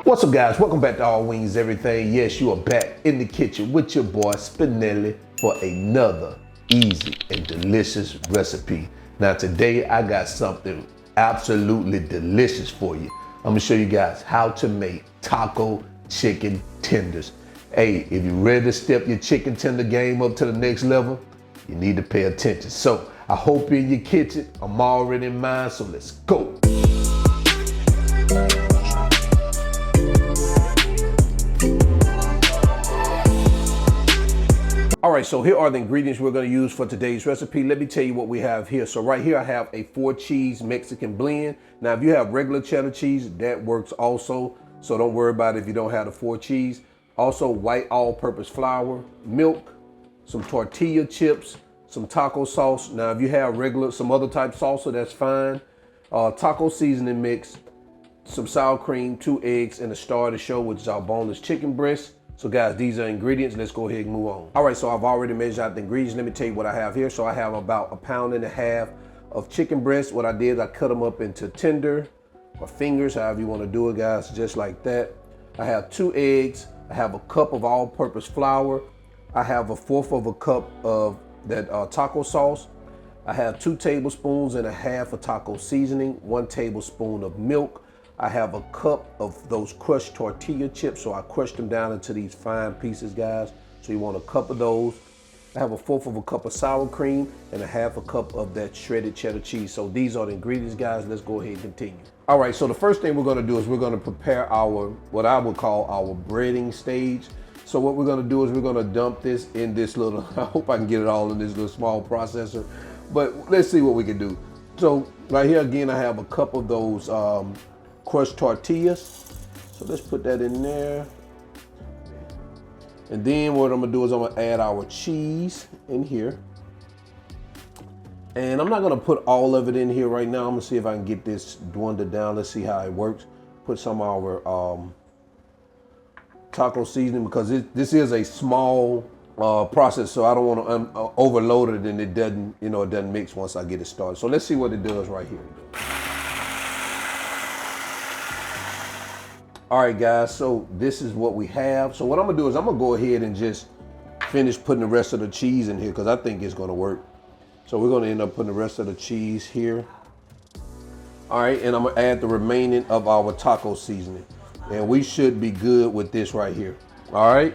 What's up, guys? Welcome back to All Wings Everything. Yes, you are back in the kitchen with your boy Spinelli for another easy and delicious recipe. Now today I got something absolutely delicious for you. I'm gonna show you guys how to make taco chicken tenders. Hey, if you're ready to step your chicken tender game up to the next level, you need to pay attention. So I hope you're in your kitchen. I'm already in mine, so let's go. All right, so here are the ingredients we're gonna use for today's recipe. Let me tell you what we have here. So right here I have a 4-cheese Mexican blend. Now if you have regular cheddar cheese, that works also. So don't worry about it if you don't have the 4 cheese. Also white all-purpose flour, milk, some tortilla chips, some taco sauce. Now if you have regular, some other type salsa, that's fine. Taco seasoning mix, some sour cream, 2 eggs, and a star of the show, which is our boneless chicken breast. So guys, these are ingredients. Let's go ahead and move on. All right, so I've already measured out the ingredients. Let me tell you what I have here. So I have about 1.5 pounds of chicken breast. What I did, I cut them up into tender or fingers, however you want to do it, guys, just like that. I have 2 eggs. I have a cup of all-purpose flour. I have 1/4 cup of that taco sauce. I have 2 tablespoons and a half of taco seasoning, 1 tablespoon of milk. I have a cup of those crushed tortilla chips, so I crushed them down into these fine pieces, guys. So you want a cup of those. I have 1/4 cup of sour cream and a 1/2 cup of that shredded cheddar cheese. So these are the ingredients, guys. Let's go ahead and continue. All right, so the first thing we're gonna do is we're gonna prepare our, what I would call our breading stage. So what we're gonna do is we're gonna dump this in this little, I hope I can get it all in this little small processor, but let's see what we can do. So right here, again, I have a cup of those crushed tortillas. So let's put that in there. And then what I'm gonna do is I'm gonna add our cheese in here. And I'm not gonna put all of it in here right now. I'm gonna see if I can get this dwindled down. Let's see how it works. Put some of our taco seasoning, because this is a small process, so I don't wanna overload it and it doesn't, it doesn't mix once I get it started. So let's see what it does right here. All right, guys, so this is what we have. So what I'm gonna do is I'm gonna go ahead and just finish putting the rest of the cheese in here, because I think it's gonna work. So we're gonna end up putting the rest of the cheese here. All right, and I'm gonna add the remaining of our taco seasoning. And we should be good with this right here. All right.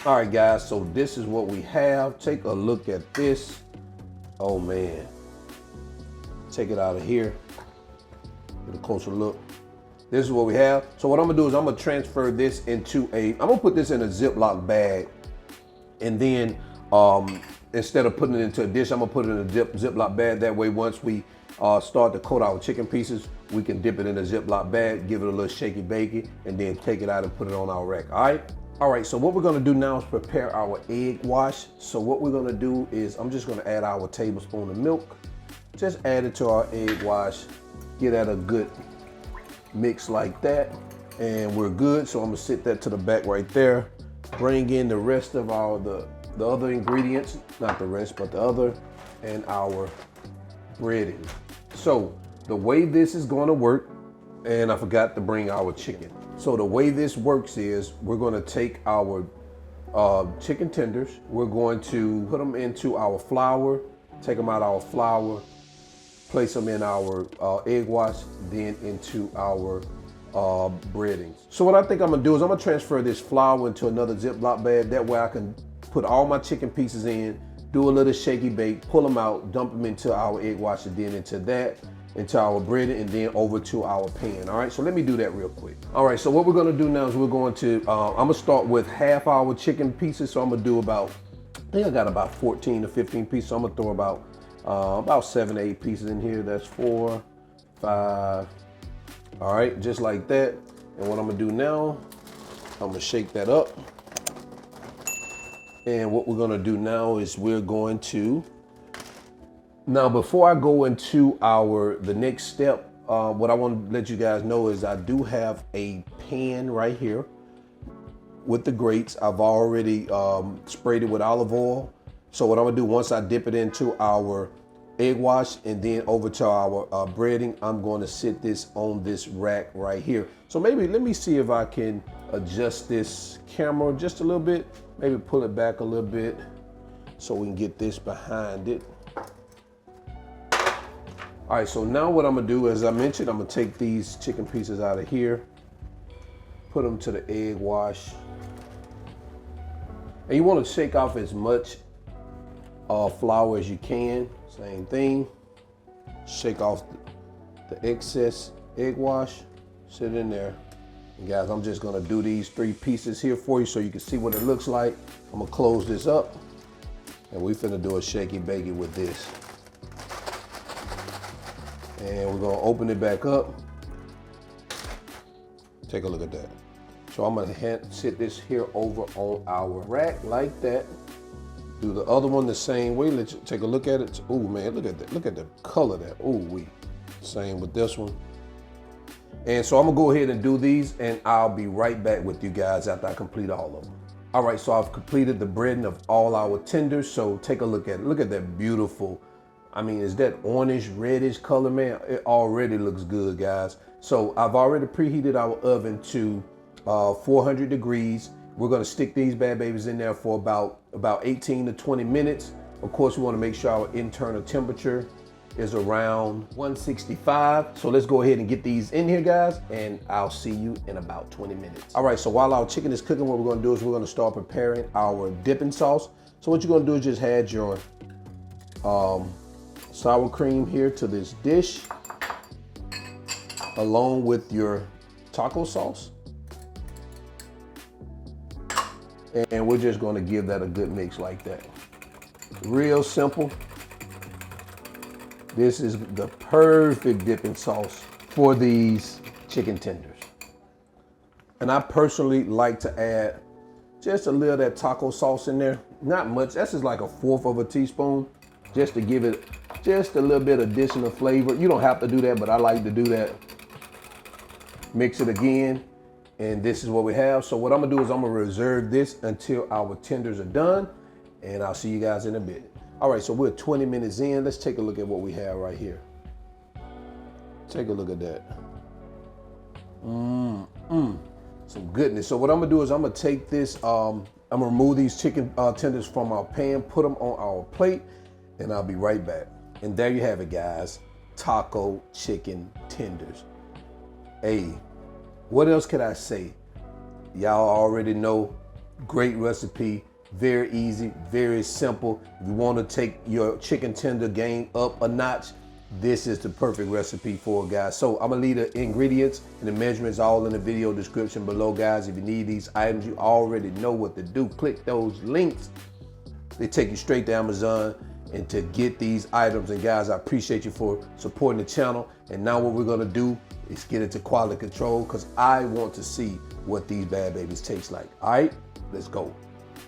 All right, guys, so this is what we have. Take a look at this. Oh man. Take it out of here. Get a closer look. This is what we have. So what I'm gonna do is I'm gonna transfer this into I'm gonna put this in a Ziploc bag. And then instead of putting it into a dish, I'm gonna put it in a Ziploc bag. That way, once we start to coat our chicken pieces, we can dip it in a Ziploc bag, give it a little shaky bakey, and then take it out and put it on our rack, all right? All right, so what we're gonna do now is prepare our egg wash. So what we're gonna do is I'm just gonna add our tablespoon of milk. Just add it to our egg wash, get at a good mix like that, and we're good. So I'm gonna sit that to the back right there. Bring in the rest of the other ingredients, not the rest, but the other, and our breading. So the way this is gonna work, and I forgot to bring our chicken. So the way this works is we're gonna take our chicken tenders, we're going to put them into our flour, take them out of our flour, place them in our egg wash, then into our breadings. So what I think I'm gonna do is I'm gonna transfer this flour into another Ziploc bag. That way I can put all my chicken pieces in, do a little shaky bake, pull them out, dump them into our egg wash, and then into our breading, and then over to our pan. All right, so let me do that real quick. All right, so what we're gonna do now is we're going to, I'm gonna start with half our chicken pieces. So I'm gonna do about, I think I got about 14 to 15 pieces. So I'm gonna throw about 7 to 8 pieces in here. That's 4, 5. All right, just like that. And what I'm gonna do now, I'm gonna shake that up. And what we're gonna do now is we're going to, now before I go into the next step, what I want to let you guys know is I do have a pan right here. with the grates. I've already sprayed it with olive oil. So what I'm gonna do, once I dip it into our egg wash and then over to our breading, I'm going to sit this on this rack right here. So maybe let me see if I can adjust this camera just a little bit, maybe pull it back a little bit so we can get this behind it. All right, so now what I'm gonna do, as I mentioned, I'm gonna take these chicken pieces out of here, put them to the egg wash. And you wanna shake off as much flour as you can. Same thing, shake off the excess egg wash, sit in there. And guys, I'm just gonna do these 3 pieces here for you so you can see what it looks like. I'm gonna close this up and we finna do a shaky bakey with this. And we're gonna open it back up. Take a look at that. So I'm gonna sit this here over on our rack like that. Do the other one the same way. Let's take a look at it. Oh man, look at that. Look at the color there. Oh, same with this one. And so I'm gonna go ahead and do these and I'll be right back with you guys after I complete all of them. All right, so I've completed the breading of all our tenders. So take a look at it. Look at that beautiful, I mean, is that orange, reddish color, man? It already looks good, guys. So I've already preheated our oven to 400 degrees. We're gonna stick these bad babies in there for about 18 to 20 minutes. Of course, we wanna make sure our internal temperature is around 165. So let's go ahead and get these in here, guys, and I'll see you in about 20 minutes. All right, so while our chicken is cooking, what we're gonna do is we're gonna start preparing our dipping sauce. So what you're gonna do is just add your sour cream here to this dish, along with your taco sauce. And we're just gonna give that a good mix like that. Real simple. This is the perfect dipping sauce for these chicken tenders. And I personally like to add just a little of that taco sauce in there. Not much, that's just like 1/4 of a teaspoon, just to give it just a little bit additional flavor. You don't have to do that, but I like to do that. Mix it again. And this is what we have. So what I'm gonna do is I'm gonna reserve this until our tenders are done, and I'll see you guys in a bit. All right, so we're 20 minutes in. Let's take a look at what we have right here. Take a look at that. Some goodness. So what I'm gonna do is I'm gonna take this, I'm gonna remove these chicken tenders from our pan, put them on our plate, and I'll be right back. And there you have it, guys. Taco chicken tenders. Hey. What else could I say? Y'all already know, great recipe, very easy, very simple. If you want to take your chicken tender game up a notch, this is the perfect recipe for it, guys. So I'm gonna leave the ingredients and the measurements all in the video description below, guys. If you need these items, you already know what to do. Click those links. They take you straight to Amazon and to get these items. And guys, I appreciate you for supporting the channel. And now what we're gonna do is get into quality control, because I want to see what these bad babies taste like. All right, let's go.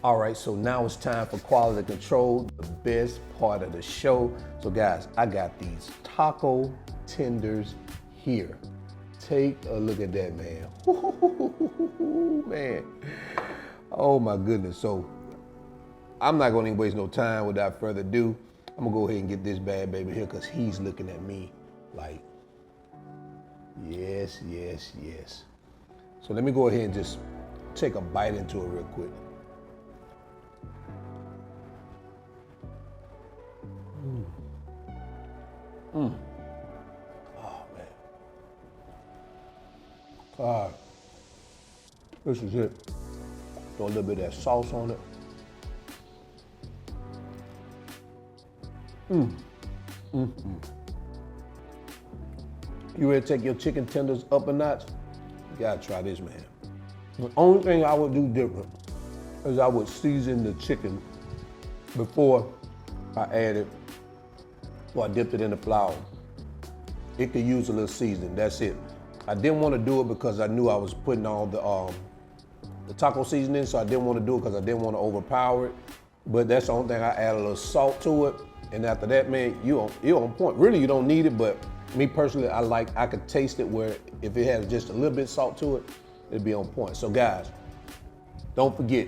All right, so now it's time for quality control, the best part of the show. So guys, I got these taco tenders here. Take a look at that, man. Man, oh my goodness. So I'm not gonna even waste no time. Without further ado, I'm gonna go ahead and get this bad baby here, because he's looking at me like, yes, yes, yes. So let me go ahead and just take a bite into it real quick. Oh, man. God. This is it. Throw a little bit of that sauce on it. You ready to take your chicken tenders up a notch? You gotta try this, man. The only thing I would do different is I would season the chicken before I add it, or I dipped it in the flour. It could use a little seasoning, that's it. I didn't want to do it because I knew I was putting all the taco seasoning, so I didn't want to do it because I didn't want to overpower it. But that's the only thing. I add a little salt to it, and after that, man, you're on point. Really, you don't need it, but me personally, I could taste it where if it has just a little bit of salt to it, it'd be on point. So guys, Don't forget,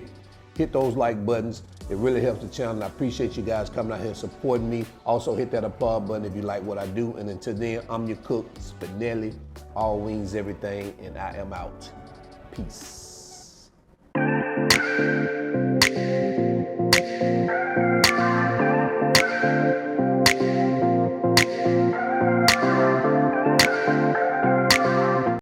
hit those like buttons. It really helps the channel, and I appreciate you guys coming out here and supporting me. Also hit that applaud button if you like what I do. And until then, I'm your cook, Spinelli, all wings, everything, and I am out. Peace.